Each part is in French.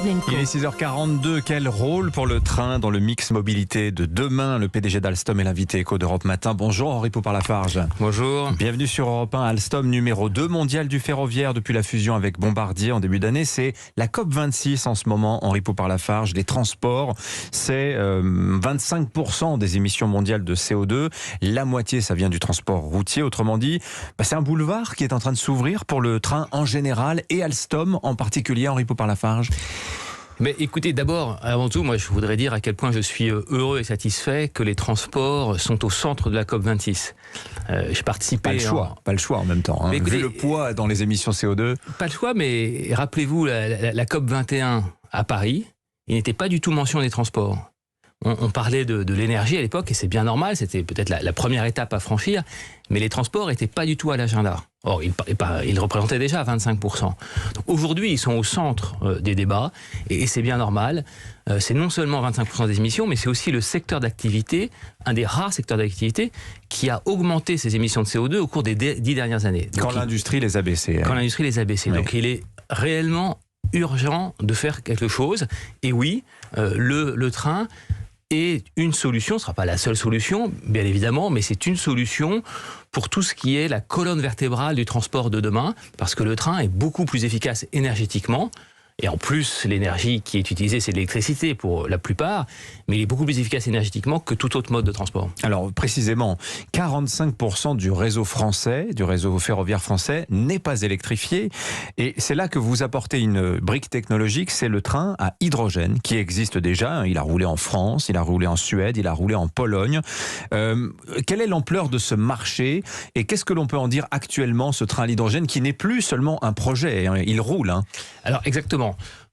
Pavlenko. Il est 6h42. Quel rôle pour le train dans le mix mobilité de demain? Le PDG d'Alstom est l'invité Écho d'Europe Matin. Bonjour Henri Poupart-Lafarge. Bonjour. Bienvenue sur Europe 1. Alstom numéro 2 mondial du ferroviaire depuis la fusion avec Bombardier en début d'année. C'est la COP26 en ce moment, Henri Poupart-Lafarge. Les transports, c'est 25% des émissions mondiales de CO2. La moitié, ça vient du transport routier. Autrement dit, c'est un boulevard qui est en train de s'ouvrir pour le train en général et Alstom en particulier, Henri Poupart-Lafarge. Mais écoutez, d'abord, avant tout, moi je voudrais dire à quel point je suis heureux et satisfait que les transports sont au centre de la COP26. J'ai participé... Pas le choix en même temps. Hein. Écoutez, vu le poids dans les émissions CO2. Pas le choix, mais rappelez-vous, la COP21 à Paris, il n'était pas du tout mention des transports. On parlait de l'énergie à l'époque, et c'est bien normal, c'était peut-être la première étape à franchir, mais les transports n'étaient pas du tout à l'agenda. Or, ils représentaient déjà 25%. Donc, aujourd'hui, ils sont au centre des débats, et c'est bien normal. C'est non seulement 25% des émissions, mais c'est aussi le secteur d'activité, un des rares secteurs d'activité, qui a augmenté ses émissions de CO2 au cours des 10 dernières années. Donc, l'industrie les a baissées. Quand l'industrie les a baissées. Oui. Donc il est réellement urgent de faire quelque chose. Et oui, le train est une solution, ce ne sera pas la seule solution, bien évidemment, mais c'est une solution pour tout ce qui est la colonne vertébrale du transport de demain, parce que le train est beaucoup plus efficace énergétiquement. Et en plus, l'énergie qui est utilisée, c'est de l'électricité pour la plupart, mais il est beaucoup plus efficace énergétiquement que tout autre mode de transport. Alors précisément, 45% du réseau français, du réseau ferroviaire français, n'est pas électrifié. Et c'est là que vous apportez une brique technologique, c'est le train à hydrogène qui existe déjà. Il a roulé en France, il a roulé en Suède, il a roulé en Pologne. Quelle est l'ampleur de ce marché et qu'est-ce que l'on peut en dire actuellement, ce train à l'hydrogène qui n'est plus seulement un projet, il roule. Alors exactement.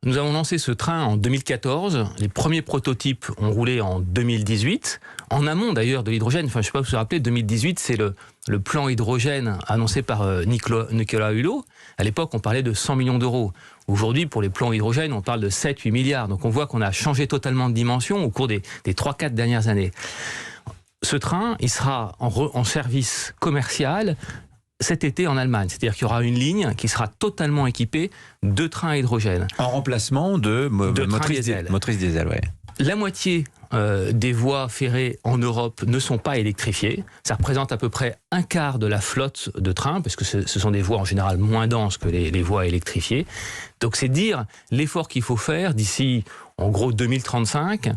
Nous avons lancé ce train en 2014. Les premiers prototypes ont roulé en 2018. En amont d'ailleurs de l'hydrogène. Enfin, je ne sais pas si vous vous rappelez, 2018, c'est le plan hydrogène annoncé par Nicolas Hulot. À l'époque, on parlait de 100 millions d'euros. Aujourd'hui, pour les plans hydrogène, on parle de 7-8 milliards. Donc on voit qu'on a changé totalement de dimension au cours des 3-4 dernières années. Ce train, il sera en service commercial cet été en Allemagne. C'est-à-dire qu'il y aura une ligne qui sera totalement équipée de trains à hydrogène. En remplacement de motrices diesel. Ouais. La moitié des voies ferrées en Europe ne sont pas électrifiées. Ça représente à peu près un quart de la flotte de trains, parce que ce sont des voies en général moins denses que les voies électrifiées. Donc c'est dire l'effort qu'il faut faire d'ici, en gros, 2035,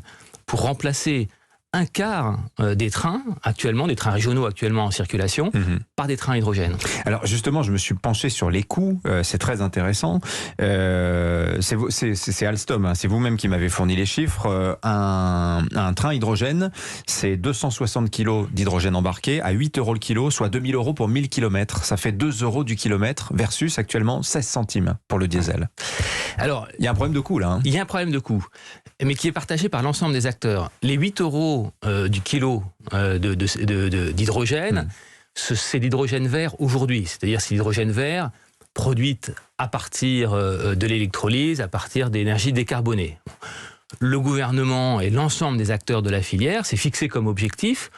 pour remplacer un quart des trains actuellement, des trains régionaux actuellement en circulation, par des trains à hydrogène. Alors justement, je me suis penché sur les coûts, c'est très intéressant. C'est Alstom, c'est vous-même qui m'avez fourni les chiffres. Un train hydrogène, c'est 260 kg d'hydrogène embarqué à 8 € le kilo, soit 2000 € pour 1000 km. Ça fait 2 € du kilomètre versus actuellement 16 centimes pour le diesel. Alors, il y a un problème de coût là. Il y a un problème de coût, mais qui est partagé par l'ensemble des acteurs. Les 8 € du kilo d'hydrogène, c'est l'hydrogène vert aujourd'hui. C'est-à-dire c'est l'hydrogène vert produite à partir de l'électrolyse, à partir d'énergie décarbonée. Le gouvernement et l'ensemble des acteurs de la filière s'est fixé comme objectif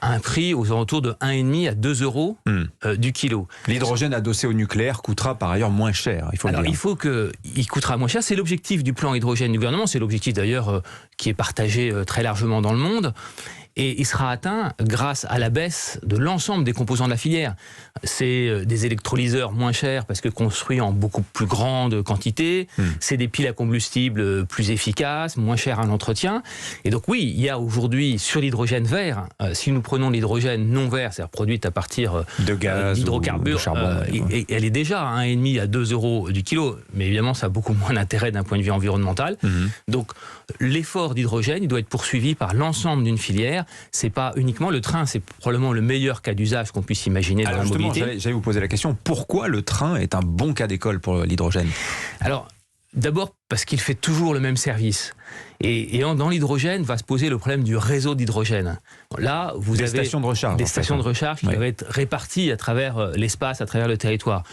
un prix aux alentours de 1,5 à 2 € du kilo. L'hydrogène adossé au nucléaire coûtera par ailleurs moins cher, il faut le dire. Il coûtera moins cher, c'est l'objectif du plan hydrogène du gouvernement, c'est l'objectif d'ailleurs qui est partagé très largement dans le monde. Et il sera atteint grâce à la baisse de l'ensemble des composants de la filière. C'est des électrolyseurs moins chers parce que construits en beaucoup plus grande quantité. C'est des piles à combustible plus efficaces, moins chères à l'entretien. Et donc oui, il y a aujourd'hui sur l'hydrogène vert, si nous prenons l'hydrogène non vert, c'est-à-dire produite à partir de gaz, d'hydrocarbures, et elle est déjà à 1,5 à 2 € du kilo. Mais évidemment, ça a beaucoup moins d'intérêt d'un point de vue environnemental. Donc l'effort d'hydrogène, il doit être poursuivi par l'ensemble d'une filière. C'est pas uniquement le train, c'est probablement le meilleur cas d'usage qu'on puisse imaginer dans la mobilité. J'allais vous poser la question, pourquoi le train est un bon cas d'école pour l'hydrogène? Alors, d'abord parce qu'il fait toujours le même service. Et dans l'hydrogène va se poser le problème du réseau d'hydrogène. Là, vous avez stations de recharge, des stations de recharge qui doivent être réparties à travers l'espace, à travers le territoire.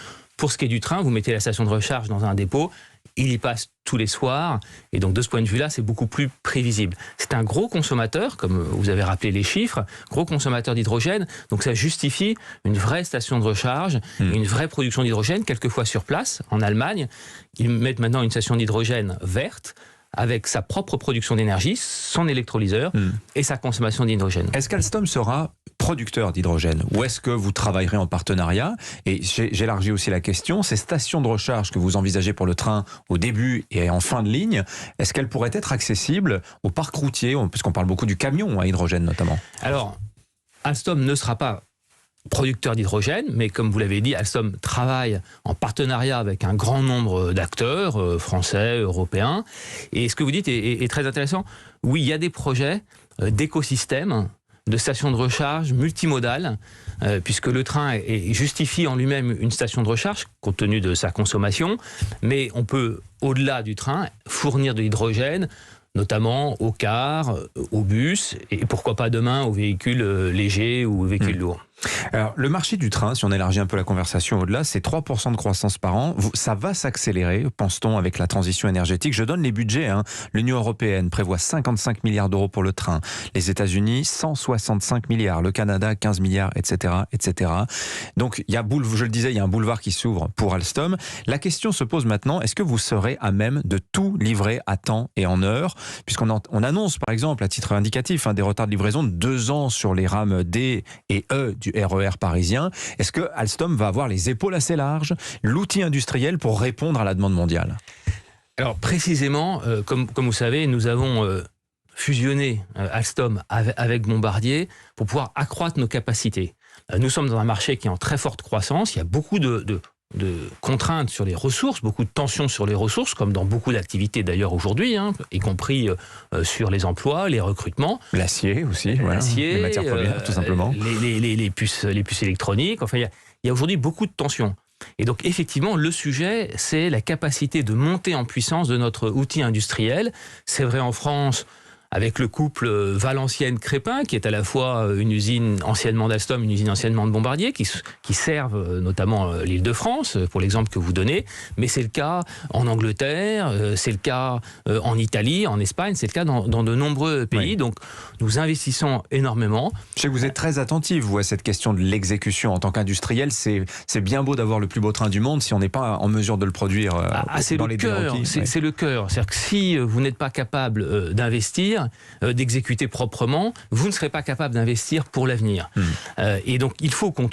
Pour ce qui est du train, vous mettez la station de recharge dans un dépôt, il y passe tous les soirs, et donc de ce point de vue-là, c'est beaucoup plus prévisible. C'est un gros consommateur, comme vous avez rappelé les chiffres, gros consommateur d'hydrogène, donc ça justifie une vraie station de recharge, une vraie production d'hydrogène, quelquefois sur place, en Allemagne. Ils mettent maintenant une station d'hydrogène verte, avec sa propre production d'énergie, son électrolyseur et sa consommation d'hydrogène. Est-ce qu'Alstom sera producteur d'hydrogène ou est-ce que vous travaillerez en partenariat? Et j'élargis aussi la question, ces stations de recharge que vous envisagez pour le train au début et en fin de ligne, est-ce qu'elles pourraient être accessibles au parc routier, puisqu'on parle beaucoup du camion à hydrogène notamment? Alors, Alstom ne sera pas producteur d'hydrogène, mais comme vous l'avez dit, Alstom travaille en partenariat avec un grand nombre d'acteurs, français, européens. Et ce que vous dites est très intéressant. Oui, il y a des projets d'écosystèmes, de stations de recharge multimodales, puisque le train justifie en lui-même une station de recharge, compte tenu de sa consommation, mais on peut, au-delà du train, fournir de l'hydrogène, notamment aux cars, aux bus, et pourquoi pas demain aux véhicules légers ou aux véhicules lourds. Alors, le marché du train, si on élargit un peu la conversation au-delà, c'est 3% de croissance par an. Ça va s'accélérer, pense-t-on, avec la transition énergétique. Je donne les budgets. L'Union européenne prévoit 55 milliards d'euros pour le train. Les États-Unis, 165 milliards. Le Canada, 15 milliards, etc., etc. Donc, je le disais, il y a un boulevard qui s'ouvre pour Alstom. La question se pose maintenant, est-ce que vous serez à même de tout livrer à temps et en heure? Puisqu'on annonce, par exemple, à titre indicatif, des retards de livraison de 2 ans sur les rames D et E du RER parisien. Est-ce que Alstom va avoir les épaules assez larges, l'outil industriel pour répondre à la demande mondiale? Alors précisément, comme vous savez, nous avons fusionné Alstom avec Bombardier pour pouvoir accroître nos capacités. Nous sommes dans un marché qui est en très forte croissance. Il y a beaucoup de contraintes sur les ressources, beaucoup de tensions sur les ressources, comme dans beaucoup d'activités d'ailleurs aujourd'hui, y compris sur les emplois, les recrutements. L'acier aussi, l'acier, les matières premières tout simplement. Les puces électroniques, enfin il y a aujourd'hui beaucoup de tensions. Et donc effectivement, le sujet, c'est la capacité de monter en puissance de notre outil industriel. C'est vrai en France, avec le couple Valenciennes-Crépin, qui est à la fois une usine anciennement d'Alstom, une usine anciennement de Bombardier, qui servent notamment l'Île-de-France, pour l'exemple que vous donnez. Mais c'est le cas en Angleterre, c'est le cas en Italie, en Espagne, c'est le cas dans de nombreux pays. Oui. Donc nous investissons énormément. Je sais que vous êtes très attentif, vous, à cette question de l'exécution. En tant qu'industriel, c'est bien beau d'avoir le plus beau train du monde si on n'est pas en mesure de le produire dans les délais requis. C'est le cœur. C'est-à-dire que si vous n'êtes pas capable d'investir, d'exécuter proprement, vous ne serez pas capable d'investir pour l'avenir. Et donc, il faut qu'on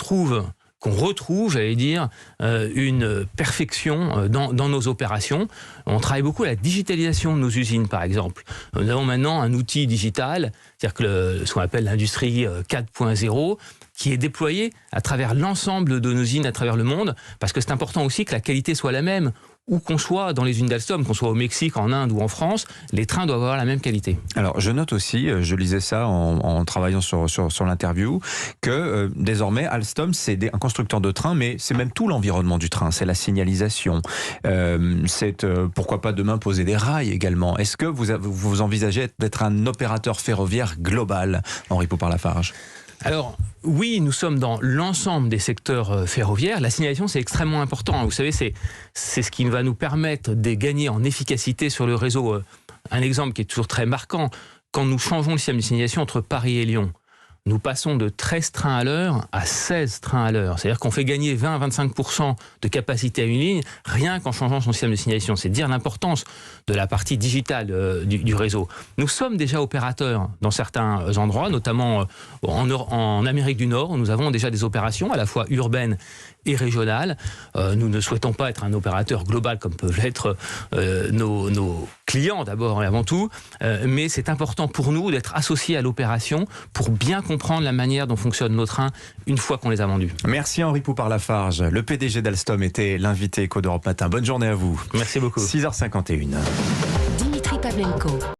retrouve, j'allais dire, une perfection dans nos opérations. On travaille beaucoup à la digitalisation de nos usines, par exemple. Nous avons maintenant un outil digital, c'est-à-dire que ce qu'on appelle l'industrie 4.0, qui est déployé à travers l'ensemble de nos usines à travers le monde, parce que c'est important aussi que la qualité soit la même. Où qu'on soit dans les usines d'Alstom, qu'on soit au Mexique, en Inde ou en France, les trains doivent avoir la même qualité. Alors, je note aussi, je lisais ça en travaillant sur l'interview, que désormais, Alstom, c'est un constructeur de trains, mais c'est même tout l'environnement du train. C'est la signalisation. Pourquoi pas demain poser des rails également. Est-ce que vous envisagez d'être un opérateur ferroviaire global, Henri Poupart-Lafarge ? Alors, oui, nous sommes dans l'ensemble des secteurs ferroviaires. La signalisation, c'est extrêmement important. Vous savez, c'est ce qui va nous permettre de gagner en efficacité sur le réseau. Un exemple qui est toujours très marquant, quand nous changeons le système de signalisation entre Paris et Lyon, nous passons de 13 trains à l'heure à 16 trains à l'heure. C'est-à-dire qu'on fait gagner 20 à 25% de capacité à une ligne, rien qu'en changeant son système de signalisation. C'est dire l'importance de la partie digitale du réseau. Nous sommes déjà opérateurs dans certains endroits, notamment en Amérique du Nord, où nous avons déjà des opérations à la fois urbaines et régionales. Nous ne souhaitons pas être un opérateur global comme peuvent l'être nos clients d'abord et avant tout, mais c'est important pour nous d'être associés à l'opération pour bien comprendre la manière dont fonctionnent nos trains une fois qu'on les a vendus. Merci Henri Poupart-Lafarge. Le PDG d'Alstom était l'invité Éco d'Europe Matin. Bonne journée à vous. Merci beaucoup. 6h51. Dimitri Pavlenko.